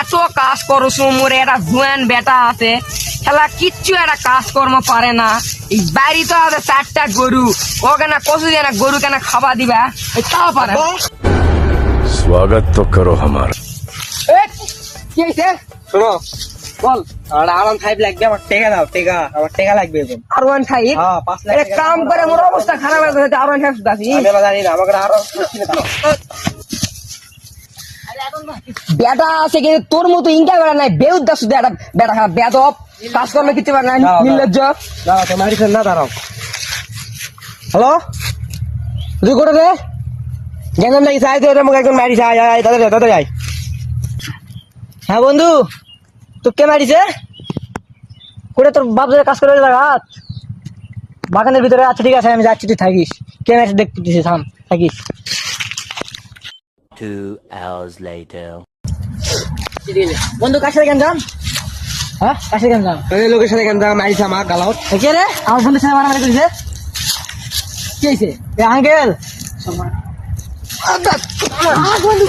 এত কাজ করছো মোরে একটা জুয়ান বেটা আছে খেলা কিচ্ছু একটা কাজকর্ম পারে না। এই বাড়ি তো আছে 4টা গরু, ও কেন কচু দিয়ে না গরু কেন খাওয়া দিবা, এই তাও পারে না। स्वागत तो करो हमारा। এই, কি হয়েছে শোনো, বল। আমার R15 লাগবে, আমার টেকা দাও, টেকা, আমার টেকা লাগবে এখন। আর ওয়ান খাই হ্যাঁ, 5 লাখ টাকা কাম দাও। করে মোর অবস্থা খারাপ হয়ে গেছে। আর ওয়ান খাই দাসি আমি আবার জানি না, আমাকে আরো কিনে দাও। বেটা আছে কিন্তু তোর মতো ইনকাম বেড়া নাই, বেউদ দাস বেটা, বেটা খারাপ বেদব কাজকর্ম কিনতে পারে না, দাও, দাও। নির্লজ্জ। দাঁড়াও, তো মারিছেন না, দাঁড়াও। হ্যালো, তুই করে দে, গেঞ্জাম লাগিয়েছে, আয় তো, এটা আমাকে একজন মারিছে, আয়, আয়, দাদা, দাদা, আয়। হ্যাঁ বন্ধু, তোর কে মারিছে? করে তোর বাপ ধরে কাজ করে লাগাত বাগানের ভিতরে। আচ্ছা ঠিক আছে, আমি যাচ্ছি, তুই থাকিস। কে মারিছে দেখতেছিস, থাম, থাকিস। 2 hours later. বন্ধু কার সাথে গেঞ্জাম? হ্যাঁ কার সাথে গেঞ্জাম? এই লোকের সাথে কেন মারিছে আমার গালাও? কে রে? আমার বন্ধুর সাথে মারামারি করেছে, কি হয়েছে? আঙ্কেল, বন্ধু